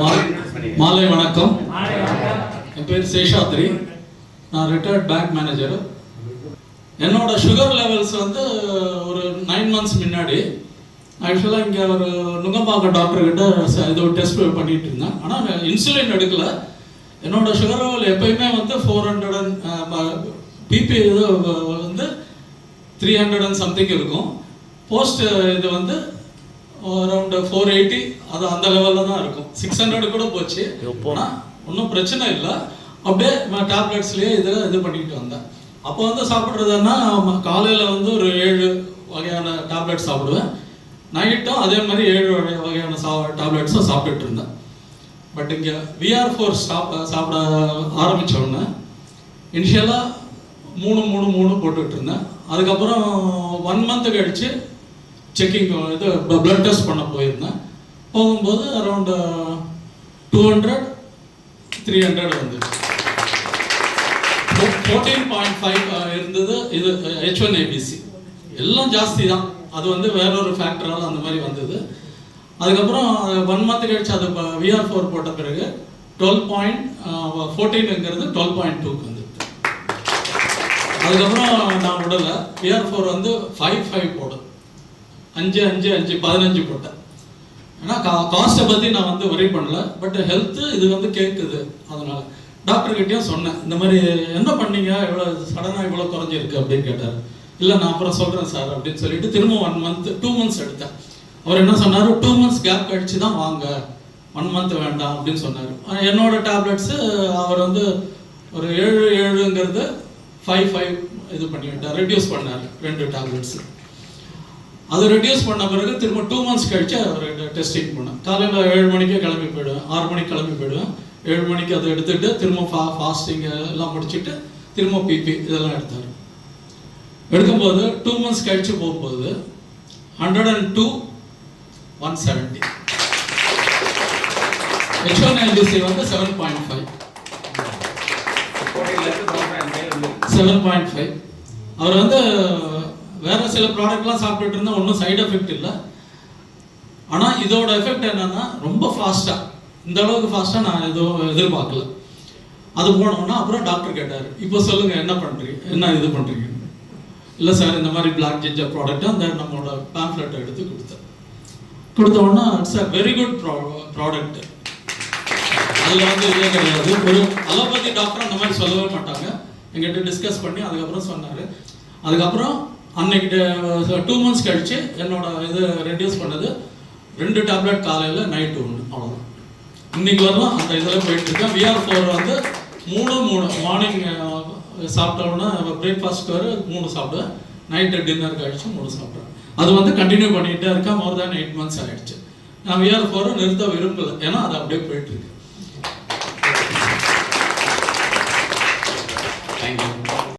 மாலை வணக்கம். என் பேர் சேஷாத்ரி. நான் ரிட்டையர்ட் பேங்க் மேனேஜர். என்னோட சுகர் லெவல்ஸ் வந்து ஒரு 9 months முன்னாடி ஆக்சுவலாக இங்கே ஒரு நுங்கம்பாக்கம் டாக்டர்கிட்ட இது ஒரு டெஸ்ட் பண்ணிட்டு இருந்தேன். ஆனால் இன்சுலின் எடுக்கல. என்னோட சுகர் லெவல் எப்பயுமே வந்து 400 பிபி இது வந்து 300 and something இருக்கும். போஸ்ட் இது வந்து அரௌண்ட் 480 அது அந்த லெவலில் தான் இருக்கும். 600 கூட போச்சு. ஆனால் ஒன்றும் பிரச்சனை இல்லை. அப்படியே டேப்லெட்ஸ்லேயே இது பண்ணிட்டு வந்தேன். அப்போ வந்து சாப்பிட்றதுன்னா காலையில் வந்து ஒரு 7 வகையான டேப்லெட்ஸ் சாப்பிடுவேன். நைட்டும் அதே மாதிரி 7 வகையான டேப்லெட்ஸும் சாப்பிட்டுட்டு இருந்தேன். பட் இங்கே VR4 சாப்பிட ஆரம்பித்தோடனே இனிஷியலாக 3 போட்டுட்டு இருந்தேன். அதுக்கப்புறம் 1 month கழிச்சு செக்கிங் இது பிளட் டெஸ்ட் பண்ண போயிருந்தேன். போகும்போது அரௌண்ட் 200-300 வந்து 14.5 இருந்தது. இது H1ABC எல்லாம் ஜாஸ்தி தான். அது வந்து வேறொரு ஃபேக்டரால் அந்த மாதிரி வந்தது. அதுக்கப்புறம் 1 month கழிச்சு அது VR4 போட்ட பிறகு 12.14ங்கிறது 12.2க்கு வந்து. அதுக்கப்புறம் நான் விடலை. VR4 வந்து 5 போடும். 5 15 போட்டேன். ஏன்னா காஸ்ட்டை பற்றி நான் வந்து ஒரே பண்ணல. பட் ஹெல்த்து இது வந்து கேட்குது. அதனால் டாக்டர்கிட்டையும் சொன்னேன், இந்த மாதிரி என்ன பண்ணீங்க, இவ்வளோ சடனாக இவ்வளோ குறைஞ்சிருக்கு அப்படின்னு கேட்டார். இல்லை நான் அப்புறம் சொல்கிறேன் சார் அப்படின்னு சொல்லிட்டு திரும்ப 2 months எடுத்தேன். அவர் என்ன சொன்னார், 2 months கேப் கழிச்சு தான் வாங்க, 1 month வேண்டாம் அப்படின்னு சொன்னார். என்னோட டேப்லெட்ஸு அவர் வந்து ஒரு 7ங்கிறது 5 இது பண்ணிவிட்டார், ரெடியூஸ் பண்ணார் 2 டேப்லெட்ஸு. அது ரெடியூஸ் பண்ண பிறகு திரும்ப 2 months கழிச்சு அவர் டெஸ்டிங் பண்ணேன். காலையில் 7 மணிக்கே கிளம்பி போயிடுவேன், 6 மணிக்கு கிளம்பி போயிடுவேன். 7 மணிக்கு அதை எடுத்துகிட்டு திரும்ப ஃபாஸ்டிங் எல்லாம் முடிச்சுட்டு திரும்ப பிபி இதெல்லாம் எடுத்தார். எடுக்கும்போது 2 months கழிச்சு போகும்போது 102/170. H1ABC வந்து 7.5. அவர் வந்து வேற சில ப்ராடக்ட்லாம் சாப்பிட்டுட்டு இருந்தால் ஒன்றும் சைடு எஃபெக்ட் இல்லை. ஆனால் இதோட எஃபெக்ட் என்னன்னா ரொம்ப ஃபாஸ்ட்டாக, இந்த அளவுக்கு ஃபாஸ்ட்டாக நான் எதுவும் எதிர்பார்க்கல. அது போனோம்னா அப்புறம் டாக்டர் கேட்டார், இப்போ சொல்லுங்கள் என்ன பண்ணுறீங்க, என்ன இது பண்ணுறீங்க. இல்லை சார் இந்த மாதிரி பிளாக் ஜிஞ்சர் ப்ராடக்ட்டு அந்த நம்மளோட பேம்ப்ளெட்டை எடுத்து கொடுத்தோன்னா it's a very good product. அதில் வந்து இதே கிடையாது. ஒரு அலோபதி டாக்டர் அந்த மாதிரி சொல்லவே மாட்டாங்க. எங்கிட்ட டிஸ்கஸ் பண்ணி அதுக்கப்புறம் சொன்னார். அதுக்கப்புறம் அன்னைக்கு 2 months கழிச்சு என்னோட இது ரெடியூஸ் பண்ணது 2 டேப்லெட் காலையில், நைட்டு 1, அவ்வளோதான். இன்னைக்கு வரலாம் அந்த இதில் போயிட்டு இருக்கேன். VR4 வந்து 3 மார்னிங் சாப்பிட்டோன்னா பிரேக்ஃபாஸ்ட் வர 3 சாப்பிடுவேன், நைட்டு டின்னர் கழிச்சு 3 சாப்பிடுவேன். அது வந்து கண்டினியூ பண்ணிகிட்டே இருக்கேன். மோர் தேன் 8 months ஆகிடுச்சு. நான் VR4 நிறுத்த விரும்பலை, ஏன்னா அது அப்படியே போயிட்டு இருக்கு.